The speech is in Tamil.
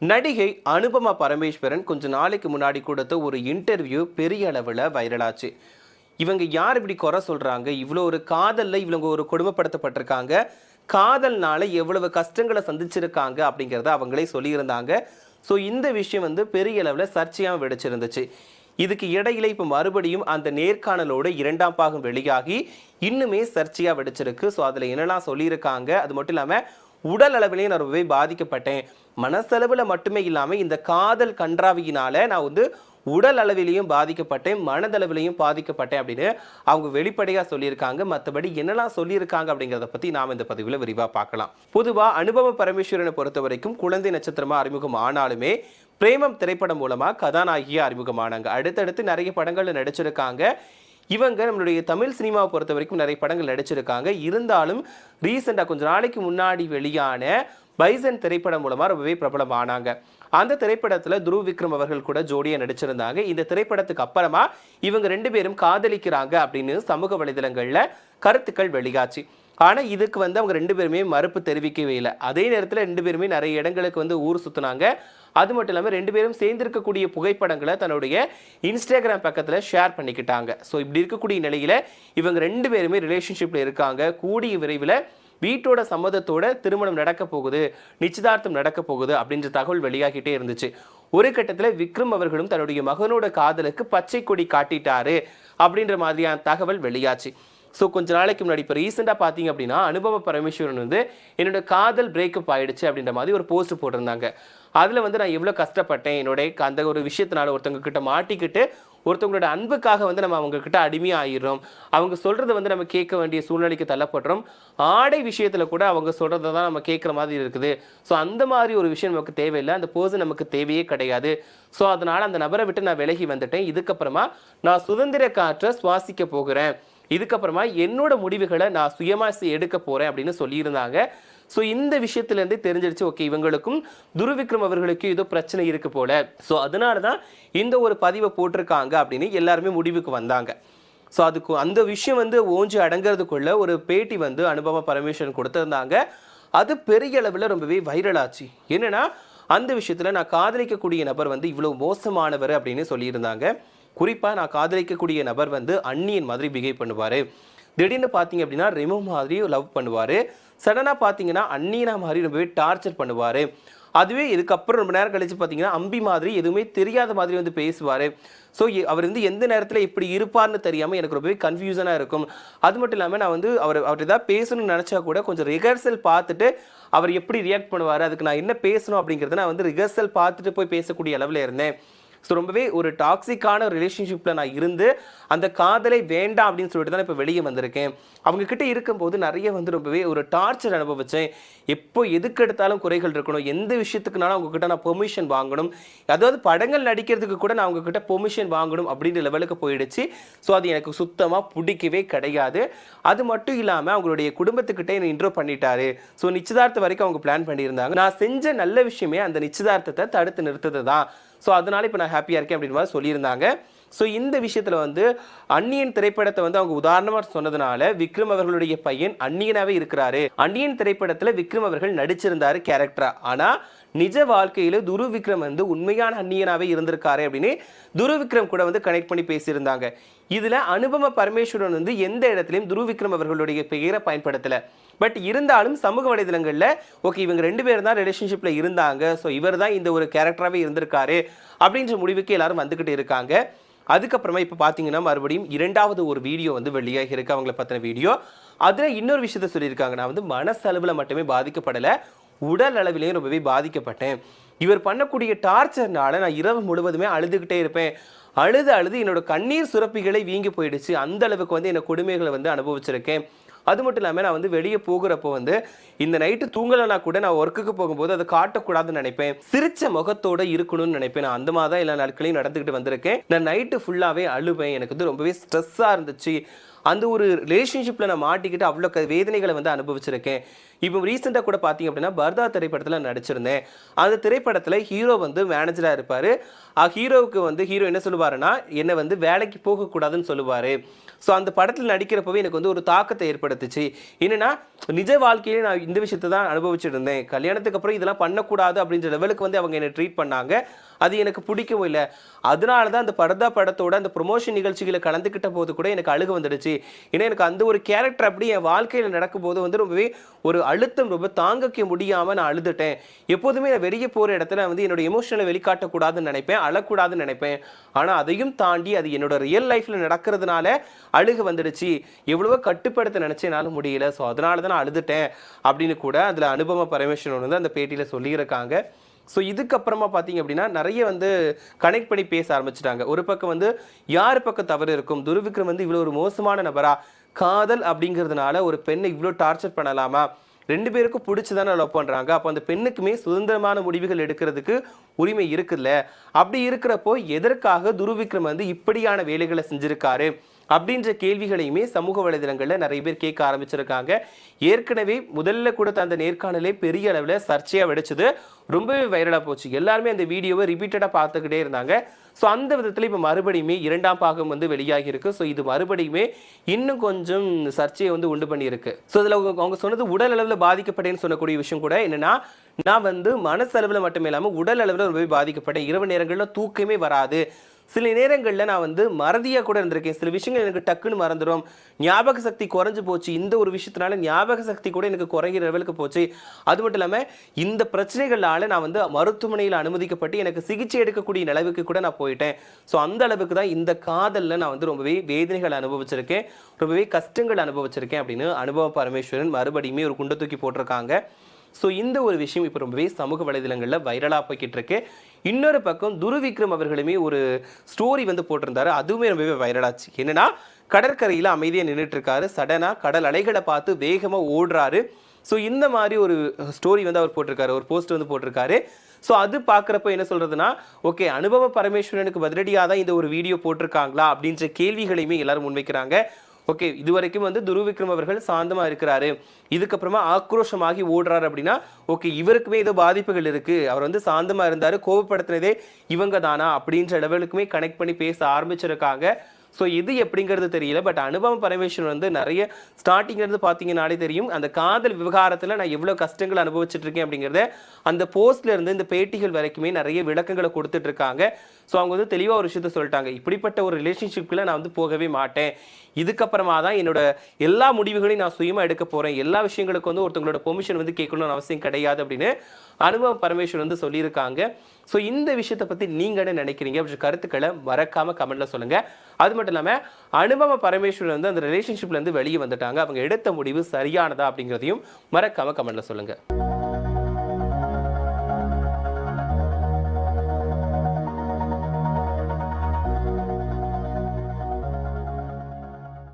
நடிகை அனுபமா பரமேஸ்வரன் கொஞ்ச நாளைக்கு முன்னாடி கொடுத்த ஒரு இன்டர்வியூ பெரிய அளவில் வைரலாச்சு. இவங்க யார் இப்படி குறை சொல்றாங்க? இவ்வளோ ஒரு காதல்ல இவங்க ஒரு கொடுமைப்படுத்தப்பட்டிருக்காங்க. காதல்னால எவ்வளவு கஷ்டங்களை சந்திச்சிருக்காங்க அப்படிங்கிறத அவங்களே சொல்லியிருந்தாங்க. ஸோ இந்த விஷயம் பெரிய அளவில் சர்ச்சையாக வெடிச்சிருந்துச்சு. இதுக்கு இடையில இப்போ மறுபடியும் அந்த நேர்காணலோட 2ஆம் பாகம் வெளியாகி இன்னுமே சர்ச்சையாக வெடிச்சிருக்கு. ஸோ அதில் என்னெல்லாம் சொல்லியிருக்காங்க, அது மட்டும் இல்லாமல் உடல் அளவிலேயே நான் ரொம்பவே பாதிக்கப்பட்டேன், மனசளவில் மட்டுமே இல்லாமல் இந்த காதல் கன்றாவியினால நான் உடல் அளவிலையும் பாதிக்கப்பட்டேன், மனதளவிலையும் பாதிக்கப்பட்டேன் அப்படின்னு அவங்க வெளிப்படையாக சொல்லியிருக்காங்க. மற்றபடி என்னெல்லாம் சொல்லியிருக்காங்க அப்படிங்கிறத பற்றி நாம் இந்த பதிவில் விரிவாக பார்க்கலாம். பொதுவாக அனுபவ பரமேஸ்வரனை பொறுத்த வரைக்கும் குழந்தை நட்சத்திரமாக அறிமுகம் ஆனாலுமே பிரேமம் திரைப்படம் மூலமாக கதாநாயகியாக அறிமுகமானாங்க. அடுத்தடுத்து நிறைய படங்களில் நடிச்சிருக்காங்க. இவங்க நம்மளுடைய தமிழ் சினிமாவை பொறுத்த வரைக்கும் நிறைய படங்கள் நடிச்சிருக்காங்க. இருந்தாலும் ரீசெண்டாக கொஞ்ச நாளைக்கு முன்னாடி வெளியான பைசன் திரைப்படம் மூலமாக ரொம்பவே பிரபலம் ஆனாங்க. அந்த திரைப்படத்தில் துருவ் விக்ரம் அவர்கள் கூட ஜோடியாக நடிச்சிருந்தாங்க. இந்த திரைப்படத்துக்கு அப்புறமா இவங்க 2 பேரும் காதலிக்கிறாங்க அப்படின்னு சமூக வலைதளங்களில் கருத்துக்கள் வெளியாச்சு. ஆனால் இதுக்கு அவங்க 2 பேருமே மறுப்பு தெரிவிக்கவே இல்லை. அதே நேரத்தில் 2 பேருமே நிறைய இடங்களுக்கு ஊர் சுற்றினாங்க. அது மட்டும் இல்லாமல் 2 பேரும் சேர்ந்திருக்கக்கூடிய புகைப்படங்களை தன்னுடைய இன்ஸ்டாகிராம் பக்கத்தில் ஷேர் பண்ணிக்கிட்டாங்க. ஸோ இப்படி இருக்கக்கூடிய நிலையில் இவங்க 2 பேருமே ரிலேஷன்ஷிப்பில் இருக்காங்க. கூடிய விரைவில் வீட்டோட சம்மதத்தோட திருமணம் நடக்க போகுது, நிச்சயதார்த்தம் நடக்க போகுது அப்படின்ற தகவல் வெளியாகிட்டே இருந்துச்சு. ஒரு கட்டத்தில் விக்ரம் அவர்களும் தன்னுடைய மகனோட காதலுக்கு பச்சை கொடி காட்டிட்டாரு அப்படின்ற மாதிரியான தகவல் வெளியாச்சு. ஸோ கொஞ்ச நாளைக்கு முன்னாடி இப்போ ரீசெண்டாக பார்த்தீங்க அப்படின்னா அனுபவ பரமேஸ்வரன் என்னோட காதல் பிரேக்கப் ஆயிடுச்சு அப்படின்ற மாதிரி ஒரு போஸ்ட் போட்டிருந்தாங்க. அதில் நான் எவ்வளோ கஷ்டப்பட்டேன், என்னுடைய அந்த ஒரு விஷயத்தினால ஒருத்தவங்க கிட்ட மாட்டிக்கிட்டு ஒருத்தவங்களோட அன்புக்காக நம்ம அவங்க கிட்ட அடிமையாக ஆயிடுறோம், அவங்க சொல்கிறத நம்ம கேட்க வேண்டிய சூழ்நிலைக்கு தள்ளப்படுறோம், ஆடை விஷயத்தில் கூட அவங்க சொல்கிறத தான் நம்ம கேட்குற மாதிரி இருக்குது. ஸோ அந்த மாதிரி ஒரு விஷயம் நமக்கு தேவையில்லை, அந்த பர்சன் நமக்கு தேவையே கிடையாது. ஸோ அதனால் அந்த நபரை விட்டு நான் விலகி வந்துட்டேன். இதுக்கப்புறமா நான் சுதந்திர காற்றை சுவாசிக்க போகிறேன், இதுக்கப்புறமா என்னோட முடிவுகளை நான் சுயமாக எடுக்க போகிறேன் அப்படின்னு சொல்லியிருந்தாங்க. ஸோ இந்த விஷயத்துலேருந்தே தெரிஞ்சிருச்சு, ஓகே இவங்களுக்கும் துருவிக்ரம் அவர்களுக்கு ஏதோ பிரச்சனை இருக்கு போல. ஸோ அதனால தான் இந்த ஒரு பதிவை போட்டிருக்காங்க அப்படின்னு எல்லாருமே முடிவுக்கு வந்தாங்க. ஸோ அதுக்கு அந்த விஷயம் ஓஞ்சி அடங்கிறதுக்குள்ள ஒரு பேட்டி அனுபவ பரமேஸ்வரன் கொடுத்துருந்தாங்க. அது பெரிய அளவில் ரொம்பவே வைரலாச்சு. என்னன்னா அந்த விஷயத்தில் நான் காதலிக்கக்கூடிய நபர் இவ்வளோ மோசமானவர் அப்படின்னு சொல்லியிருந்தாங்க. குறிப்பாக நான் காதலிக்கக்கூடிய நபர் அந்நியன் மாதிரி பிஹேவ் பண்ணுவார், திடீர்னு பார்த்தீங்க அப்படின்னா ரெமோ மாதிரி லவ் பண்ணுவார், சடனாக பார்த்தீங்கன்னா அந்நியனா மாதிரி ரொம்பவே டார்ச்சர் பண்ணுவார், அதுவே இதுக்கப்புறம் ரொம்ப நேரம் கழிச்சு பார்த்தீங்கன்னா அம்பி மாதிரி எதுவுமே தெரியாத மாதிரி பேசுவார். ஸோ அவர் எந்த நேரத்தில் எப்படி இருப்பார்னு தெரியாமல் எனக்கு ரொம்பவே கன்ஃபியூஷனாக இருக்கும். அது மட்டும் இல்லாமல் நான் அவர் ஏதாவது பேசணும்னு நினச்சா கூட கொஞ்சம் ரிஹர்சல் பார்த்துட்டு அவர் எப்படி ரியாக்ட் பண்ணுவார், அதுக்கு நான் என்ன பேசணும் அப்படிங்கிறத நான் ரிஹர்சல் பார்த்துட்டு போய் பேசக்கூடிய அளவில் இருந்தேன். ஸோ ரொம்பவே ஒரு டாக்ஸிக்கான ரிலேஷன்ஷிப்பில் நான் இருந்து அந்த காதலை வேண்டாம் அப்படின்னு சொல்லிட்டு தான் இப்போ வெளியே வந்திருக்கேன். அவங்கக்கிட்ட இருக்கும்போது நிறைய ரொம்பவே ஒரு டார்ச்சர் அனுபவித்தேன். எப்போ எதுக்கு எடுத்தாலும் குறைகள் இருக்கணும், எந்த விஷயத்துக்குனாலும் அவங்கக்கிட்ட நான் பெர்மிஷன் வாங்கணும், அதாவது படங்கள் நடிக்கிறதுக்கு கூட நான் அவங்கக்கிட்ட பெர்மிஷன் வாங்கணும் அப்படின்ற லெவலுக்கு போயிடுச்சு. ஸோ அது எனக்கு சுத்தமாக பிடிக்கவே கிடையாது. அது மட்டும் இல்லாமல் அவங்களுடைய குடும்பத்துக்கிட்டே என்னை இன்ட்ரோ பண்ணிட்டாரு. ஸோ நிச்சயதார்த்தம் வரைக்கும் அவங்க பிளான் பண்ணியிருந்தாங்க. நான் செஞ்ச நல்ல விஷயமே அந்த நிச்சயதார்த்தத்தை தடுத்து நிறுத்தது தான். ஸோ அதனால் இப்போ நான் ஹாப்பியாக இருக்கேன் அப்படின்னு மாதிரி சொல்லியிருந்தாங்க. ஸோ இந்த விஷயத்தில் அந்நியன் திரைப்படத்தை அவங்க உதாரணமாக சொன்னதுனால விக்ரம் அவர்களுடைய பையன் அந்நியனாகவே இருக்கிறாரு. அந்நியன் திரைப்படத்தில் விக்ரம் அவர்கள் நடிச்சிருந்தாரு கேரக்டரா, ஆனால் நிஜ வாழ்க்கையில் துருவ் விக்ரம் உண்மையான அந்நியனாகவே இருந்திருக்காரு அப்படின்னு துருவ் விக்ரம் கூட கனெக்ட் பண்ணி பேசியிருந்தாங்க. இதில் அனுபவ பரமேஸ்வரன் எந்த இடத்துலையும் துருவ் விக்ரம் அவர்களுடைய பெயரை பயன்படுத்தலை. பட் இருந்தாலும் சமூக வலைதளங்களில் ஓகே இவங்க 2 பேரும் தான் ரிலேஷன்ஷிப்பில் இருந்தாங்க, ஸோ இவர் தான் இந்த ஒரு கேரக்டராகவே இருந்திருக்காரு அப்படின்ற முடிவுக்கு எல்லாரும் வந்துக்கிட்டு இருக்காங்க. அதுக்கப்புறமா இப்போ பார்த்தீங்கன்னா மறுபடியும் 2வது ஒரு வீடியோ வெளியாகி இருக்கு, அவங்கள பற்றின வீடியோ. அதில் இன்னொரு விஷயத்த சொல்லியிருக்காங்க, நான் மனசளவில் மட்டுமே பாதிக்கப்படலை, உடல் அளவிலையும் ரொம்பவே பாதிக்கப்பட்டேன். இவர் பண்ணக்கூடிய டார்ச்சர்னால நான் இரவு முழுவதுமே அழுதுகிட்டே இருப்பேன், அழுது என்னோட கண்ணீர் சுரப்பிகளை வீங்கி போயிடுச்சு, அந்த அளவுக்கு என்னோட கொடுமைகளை அனுபவிச்சிருக்கேன். அது மட்டும் இல்லாமல் நான் வெளியே போகிறப்போ இந்த நைட்டு தூங்கலைனா கூட நான் ஒர்க்குக்கு போகும்போது அதை காட்டக்கூடாதுன்னு நினைப்பேன், சிரிச்ச முகத்தோடு இருக்கணும்னு நினைப்பேன். நான் அந்த மாதிரி தான் எல்லா நாட்களையும் நடந்துக்கிட்டு வந்திருக்கேன். நான் நைட்டு ஃபுல்லாகவே அழுவேன், எனக்கு ரொம்பவே ஸ்ட்ரெஸ்ஸாக இருந்துச்சு. அந்த ஒரு ரிலேஷன்ஷிப்பில் நான் மாட்டிக்கிட்டு அவ்வளோ வேதனைகளை அனுபவிச்சிருக்கேன். இப்போ ரீசெண்டாக கூட பார்த்தீங்க அப்படின்னா பர்தா திரைப்படத்தில் நடிச்சிருந்தேன். அந்த திரைப்படத்தில் ஹீரோ வந்து மேனேஜராக இருப்பார். ஹீரோவுக்கு வந்து ஹீரோ என்ன சொல்லுவாருன்னா, என்னை வந்து வேலைக்கு போகக்கூடாதுன்னு சொல்லுவார். ஸோ அந்த படத்தில் நடிக்கிறப்பவே எனக்கு வந்து ஒரு தாக்கத்தை ஏற்படுத்துச்சு. என்னன்னா, நிஜ வாழ்க்கையிலே நான் இந்த விஷயத்தை தான் அனுபவிச்சுட்டு இருந்தேன். கல்யாணத்துக்கு அப்புறம் இதெல்லாம் பண்ணக்கூடாது அப்படின்ற லெவலுக்கு வந்து அவங்க என்னை ட்ரீட் பண்ணாங்க. அது எனக்கு பிடிக்கவும் இல்லை. அதனால தான் அந்த பர்தா படத்தோட அந்த ப்ரொமோஷன் நிகழ்ச்சிகளை கலந்துக்கிட்ட போது கூட எனக்கு அழுக வந்துடுச்சு. ஏன்னா எனக்கு அந்த ஒரு கேரக்டர் அப்படி என் வாழ்க்கையில் நடக்கும்போது வந்து ரொம்பவே ஒரு அழுத்தம் ரொம்ப தாங்கிக்க முடியாமல் நான் அழுதுட்டேன். எப்போதுமே நான் வெளியே போகிற இடத்துல வந்து என்னோட எமோஷனலை வெளிக்காட்டக்கூடாதுன்னு நினைப்பேன், அழக்கூடாதுன்னு நினைப்பேன். ஆனால் அதையும் தாண்டி அது என்னோட ரியல் லைஃப்பில் நடக்கிறதுனால அழுக வந்துடுச்சு. எவ்வளவோ கட்டுப்படுத்த நினச்சேனாலும் முடியல. ஸோ அதனால தான் நான் அழுதுட்டேன் அப்படின்னு கூட அதில் அனுபமா பரமேஸ்வரன் வந்து அந்த பேட்டியில் சொல்லியிருக்காங்க. ஸோ இதுக்கப்புறமா பார்த்தீங்க அப்படின்னா நிறைய வந்து கனெக்ட் பண்ணி பேச ஆரம்பிச்சிட்டாங்க. ஒரு பக்கம் வந்து யார் பக்கம் தவறு இருக்கும், துருவிக்ரம் வந்து இவ்வளோ ஒரு மோசமான நபரா, காதல் அப்படிங்கிறதுனால ஒரு பெண்ணை இவ்வளோ டார்ச்சர் பண்ணலாமா, 2 பேருக்கும் பிடிச்சதானே லவ் பண்ணுறாங்க, அப்போ அந்த பெண்ணுக்குமே சுதந்திரமான முடிவுகள் எடுக்கிறதுக்கு உரிமை இருக்குல்ல, அப்படி இருக்கிறப்போ எதற்காக துருவிக்ரம் வந்து இப்படியான வேலைகளை செஞ்சுருக்காரு அப்படின்ற கேள்விகளையுமே சமூக வலைதளங்களில் நிறைய பேர் கேட்க ஆரம்பிச்சிருக்காங்க. ஏற்கனவே முதல்ல கொடுத்த அந்த நேர்காணலே பெரிய அளவில் சர்ச்சையாக வெடிச்சது, ரொம்பவே வைரலாக போச்சு. எல்லாருமே அந்த வீடியோவை ரிப்பீட்டடாக பார்த்துக்கிட்டே இருந்தாங்க. ஸோ அந்த விதத்தில் இப்போ மறுபடியுமே 2ஆம் பாகம் வந்து வெளியாகி இருக்கு. ஸோ இது மறுபடியுமே இன்னும் கொஞ்சம் சர்ச்சையை வந்து உண்டு பண்ணியிருக்கு. ஸோ இதில் அவங்க சொன்னது உடல் அளவில் பாதிக்கப்பட்டேன்னு சொல்லக்கூடிய விஷயம் கூட என்னன்னா, நான் வந்து மனசளவில் மட்டுமே இல்லாமல் உடல் அளவில் ரொம்பவே பாதிக்கப்பட்டேன். இரவு நேரங்களில் தூக்கமே வராது. சில நேரங்களில் நான் வந்து மறதியாக கூட இருந்திருக்கேன். சில விஷயங்கள் எனக்கு டக்குன்னு மறந்துடும். ஞாபக சக்தி குறைஞ்சு போச்சு. இந்த ஒரு விஷயத்தினால ஞாபக சக்தி கூட எனக்கு குறைகிற லெவலுக்கு போச்சு. அது மட்டும் இல்லாமல் இந்த பிரச்சனைகளால் நான் வந்து மருத்துவமனையில் அனுமதிக்கப்பட்டு எனக்கு சிகிச்சை எடுக்கக்கூடிய நிலவுக்கு கூட நான் போயிட்டேன். ஸோ அந்த அளவுக்கு தான் இந்த காதலில் நான் வந்து ரொம்பவே வேதனைகள் அனுபவிச்சிருக்கேன், ரொம்பவே கஷ்டங்கள் அனுபவிச்சிருக்கேன் அப்படின்னு அனுபவ பரமேஸ்வரன் மறுபடியுமே ஒரு குண்டை தூக்கி போட்டிருக்காங்க. ஸோ இந்த ஒரு விஷயம் இப்போ ரொம்பவே சமூக வலைதளங்களில் வைரலாக போய்கிட்டு இருக்கு. இன்னொரு பக்கம் துருவிக்ரம் அவர்களுமே ஒரு ஸ்டோரி வந்து போட்டிருந்தாரு. அதுவுமே ரொம்பவே வைரலாச்சு. என்னன்னா, கடற்கரையில் அமைதியாக நின்றுட்டு இருக்காரு. சடனாக கடல் அலைகளை பார்த்து வேகமாக ஓடுறாரு. ஸோ இந்த மாதிரி ஒரு ஸ்டோரி வந்து அவர் போட்டிருக்காரு, ஒரு போஸ்ட் வந்து போட்டிருக்காரு. ஸோ அது பார்க்குறப்ப என்ன சொல்கிறதுனா, ஓகே அனுபவ பரமேஸ்வரனுக்கு பதிலடியாக தான் இந்த ஒரு வீடியோ போட்டிருக்காங்களா அப்படின்ற கேள்விகளையுமே எல்லாரும் முன்வைக்கிறாங்க. ஓகே இதுவரைக்கும் வந்து துருவிக்ரம் அவர்கள் சாந்தமாக இருக்கிறாரு, இதுக்கப்புறமா ஆக்ரோஷமாகி ஓடுறாரு அப்படின்னா ஓகே இவருக்குமே ஏதோ பாதிப்புகள் இருக்குது, அவர் வந்து சாந்தமாக இருந்தார், கோபப்படுத்தினதே இவங்க தானா அப்படின்ற லெவலுக்குமே கனெக்ட் பண்ணி பேச ஆரம்பிச்சிருக்காங்க. ஸோ இது எப்படிங்கிறது தெரியல. பட் அனுபவ பரமேஸ்வரன் வந்து நிறைய ஸ்டார்டிங்கிறது பார்த்தீங்கன்னாலே தெரியும், அந்த காதல் விவகாரத்தில் நான் எவ்வளோ கஷ்டங்கள் அனுபவிச்சுட்டு இருக்கேன் அப்படிங்கிறத அந்த போஸ்ட்ல இருந்து இந்த பேட்டிகள் வரைக்குமே நிறைய விளக்கங்களை கொடுத்துட்டு இருக்காங்க. ஸோ அவங்க வந்து தெளிவாக ஒரு விஷயத்த சொல்லிட்டாங்க, இப்படிப்பட்ட ஒரு ரிலேஷன்ஷிப்பில் நான் வந்து போகவே மாட்டேன், இதுக்கப்புறமா தான் என்னோட எல்லா முடிவுகளையும் நான் சுயமாக எடுக்க போகிறேன், எல்லா விஷயங்களுக்கும் வந்து ஒருத்தவங்களோட பெர்மிஷன் வந்து கேட்கணும்னு அவசியம் கிடையாது அப்படின்னு அனுபவ பரமேஸ்வரன் வந்து சொல்லியிருக்காங்க. ஸோ இந்த விஷயத்தை பற்றி நீங்கள் என்ன நினைக்கிறீங்க அப்படின்ற கருத்துக்களை மறக்காமல் கமெண்ட்டில் சொல்லுங்கள். அது மட்டும் இல்லாமல் அனுபவ பரமேஸ்வரன் வந்து அந்த ரிலேஷன்ஷிப்லேருந்து வெளியே வந்துட்டாங்க, அவங்க எடுத்த முடிவு சரியானதா அப்படிங்கிறதையும் மறக்காமல் கமெண்ட்டில் சொல்லுங்கள்.